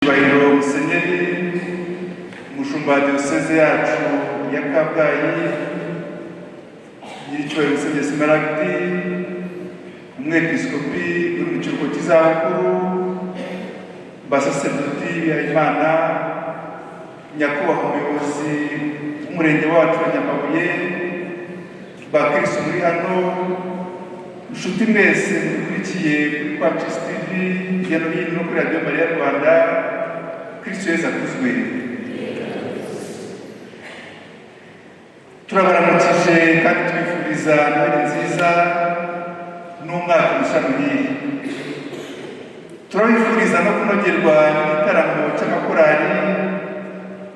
Icyubahiro Musenyeri umushumba wa diyoseze yacu ya Kabgayi, nyiricyubahiro Musenyeri Smaragdi, umwepiskopi uri mu kiruhuko cy'izabukuru, basaserdoti b'Imana, nyakubahwa umuyobozi w'umurenge wacu wa Nyamabuye, bakristo muri hano, inshuti mwese mukurikiye kuri Pacis TV hirya no hino no kuri Radio Mariya Rwanda, Kristo Yesu akuzwe. Turabaramukije kandi twifuriza Noheli nziza n'umwaka mushya muhire. Turabifuriza no kunogerwa n'igitaramo cy'amakorali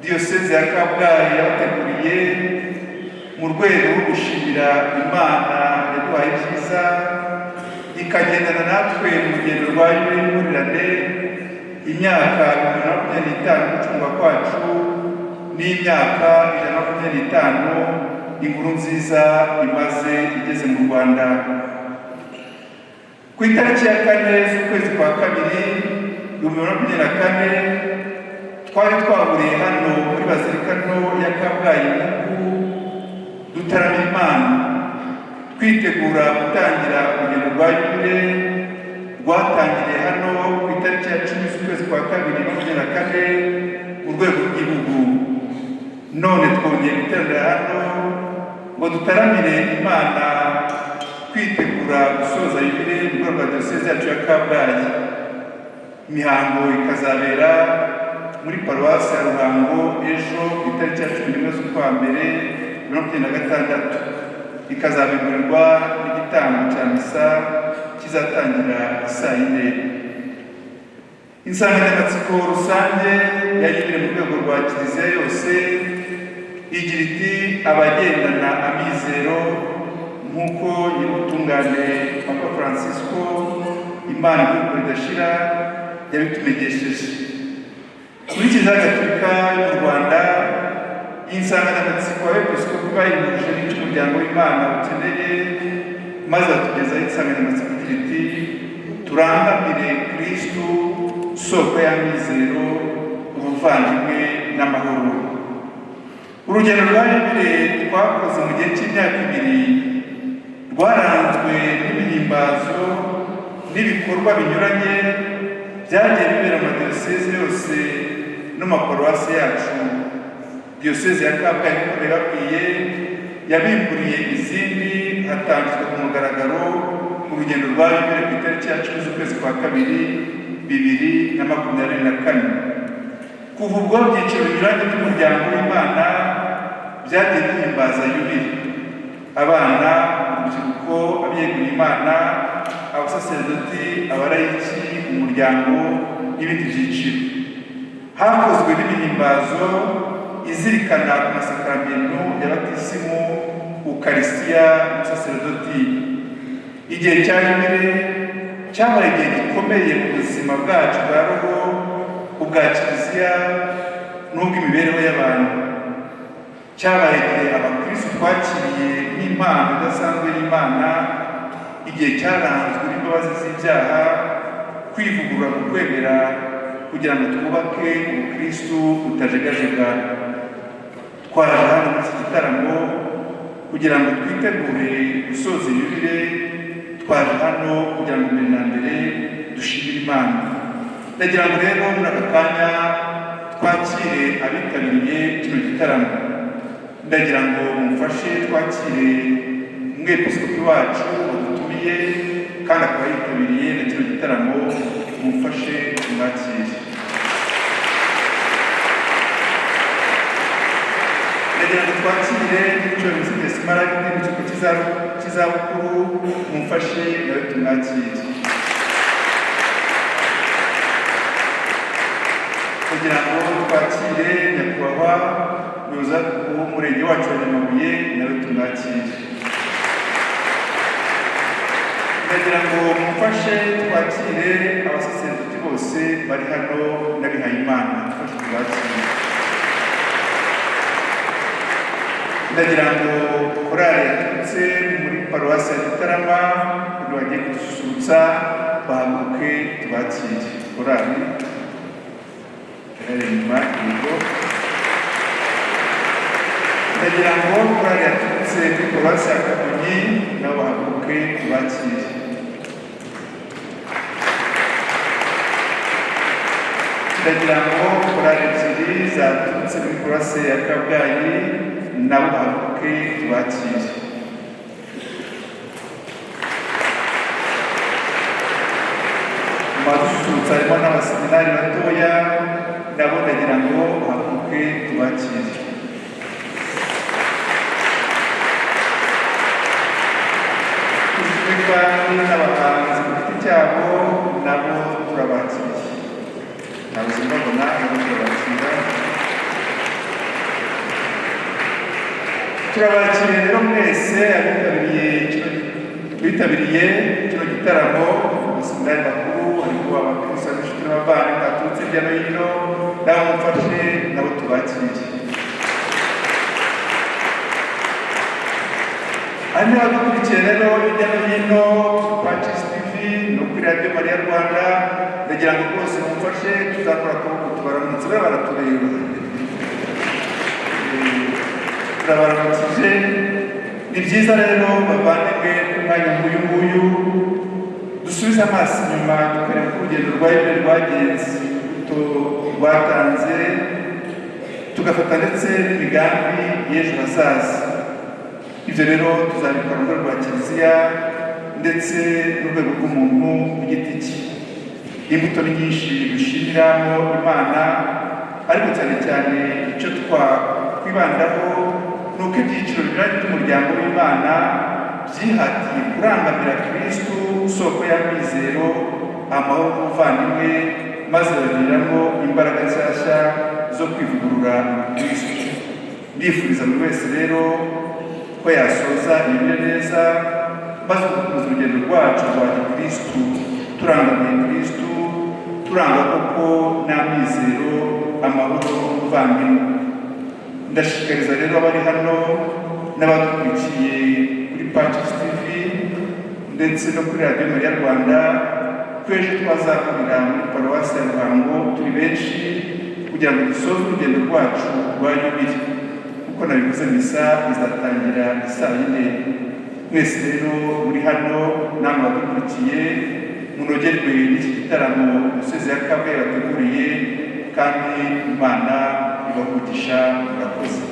diyoseze ya Kabgayi yabateguriye mu rwego rwo gushimira Imana yaduhaye ibyiza ikagendana natwe mu rugendo rwa y'uburirane imyaka 25 gucungwa kwacu n'imyaka 125 inkuru nziza imaze igeze mu Rwanda. Ku itariki ya 4 z'ukwezi kwa kabiri 2024 twari twahuriye hano muri Bazilika nto ya Kabgayi dutaramira Imana twitegura gutangira urugendo rwa Yubile rwatangiriye hano ku itariki ya 10 z'ukwezi kwa kabiri 2024 mu rwego rw'igihugu. None twongeye guteranira hano ngo dutaramire Imana kwitegura gusoza Yubile mu rwego rwa diyoseze yacu ya Kabgayi. Imihango ikazabera muri paruwasi ya Ruhango ejo ku itariki ya 11 z'ukwa mbere 2026, ikazabiburirwa n'igitambo cya misa kizatangira saa 4. Insanganyamatsiko rusange ya Yubile mu rwego rwa Kiliziya yose igira iti abagendana amizero, nk'uko nyir'ubutungane Papa Francisco Imana y'uko ridashira yabitumenyesheje. Muri Kiliziya Gatolika y'u Rwanda, insanganyamatsiko y'abepiskopi bayihuje n'umuryango w'Imana ukeneye, maze batugezaho insanganyamatsiko igira iti turangamire Kristo soko y'amizero, ubuvandimwe n'amahoro. Urugendo rwa Yubile twakoze mu gihe cy'imyaka 2 rwaranzwe n'imihimbazo n'ibikorwa binyuranye byagiye bibera mu diyoseze yose no mu paruwasi yacu. Diyoseze ya Kabgayi nk'uko babwiye yabimburiye izindi, hatangizwa ku mugaragaro urugendo rwa Yubile ku itariki ya 10 z'ukwezi kwa kabiri 2024. Kuva ubwo byiciro binyuranye by'umuryango w'Imana byagiye bihimbaza Yubile: abana, urubyiruko, abiyeguriye Imana, abasaserdoti, abarayiki, umuryango n'ibindi byiciro. Hakozwe n'imihimbazo izirikana ku masakaramentu ya batisimu, Ukarisitiya n'ubusaserdoti. Igihe cya Yubile cyabaye igihe gikomeye mu buzima bwacu bwa roho, ubwa Kiliziya n'ubw'imibereho y'abantu. Cyabaye igihe abakristo twakiriye n'impano idasanzwe y'Imana, igihe cyaranzwe n'imbabazi z'ibyaha, kwivugurura mu kwemera kugira ngo twubake ubukristo butajegajega. Twaje hano muri iki gitaramo kugira ngo twitegure gusoza Yubile. Twaje hano kugira ngo mbere na mbere dushimire Imana. Ndagira ngo rero muri aka kanya twakire abitabiriye kino gitaramo. Ndagira ngo mumfashe twakire umwepiskopi wacu wadutumiye kandi akaba yitabiriye na kino gitaramo, mumfashe tumwakire. Ndagira ngo twakire nyiricyubahiro Musenyeri Smaragdi mu kigo cy'izabukuru, mumfashe nawe tumwakire. Kugira ngo twakire nyakubahwa umuyobozi w'umurenge wacu wa Nyamabuye, nawe tumwakire. Ndagira ngo mumfashe twakire abasaserdoti bose bari hano n'abihaye Imana, mufashe tubakire. Ndagira ngo korali yaturutse muri paruwasi ya Gitarama kugira bagiye kudususurutsa bahaguruke tubakire. Korali nyuma yego ndagira ngo korali yaturutse kuri paruwasi ya Kamonyi nabo bahaguruke tubakire. Ndagira ngo korali ebyiri zaturutse kuri paruwasi ya Kabgayi nabo bahaguruke tubakire. Madusurutse harimo n'abaseminari batoya nabo ndagira ngo bahaguruke tubakire. Kandi n'abahanzi ku giti cyabo nabo turabakiriye. Ntabwo mbabona nabo turabakira. Turabakiriye rero mwese bitabiriye kino gitaramo, abaseminari bakuru, ariko abakristo n'inshuti n'abavandimwe baturutse hirya no hino, nabo mufashe nabo tubakiriye. Hano abadukurikiye rero hirya no hino Patris TV no kuri Radio Mariya Rwanda, ndagira ngo rwose mumfashe tuzakora akaboko tubaramutse baratureba. Turabaramukije. Ni byiza rero bavandimwe umwanya nk'uyu nguyu dusubize amaso inyuma tukareba uko urugendo rwagenze, rwatanze, tugafata ndetse n'imigambi y'ejo hazaza. Ibyo rero tuzabikora mu rwego rwa Kiliziya ndetse n'urwego rw'umuntu ku giti cye. Imbuto ni nyinshi dushimiramo Imana, ariko cyane cyane icyo twakwibandaho ni uko ibyiciro binyuranye by'umuryango w'Imana byihatiye kurangamira Kristu, soko y'amizero, amahoro n'ubuvandimwe, maze bagiriramo imbaraga nshyashya zo kwivugurura Kristu. Ndifuriza buri wese rero ko yasoza ibyo neza, maze gukomeza urugendo rwacu rwa Kristu, turangamiye Kristu, turanga koko n'amizero, amahoro n'ubuvandimwe. Ndashishikariza rero abari hano n'abadukurikiye kuri Patris TV ndetse no kuri Radio Mariya Rwanda ko ejo twazahurira muri paruwasi ya Ruhango turi benshi kugira ngo dusoze urugendo rwacu rwa Yubile. Kuko nabivuze misa izatangira saa 4. Mwese rero muri hano namwe badukurikiye munogerwe n'iki gitaramo umusozi ya Kabgayi yateguriye, kandi Imana ibahugisha murakoze.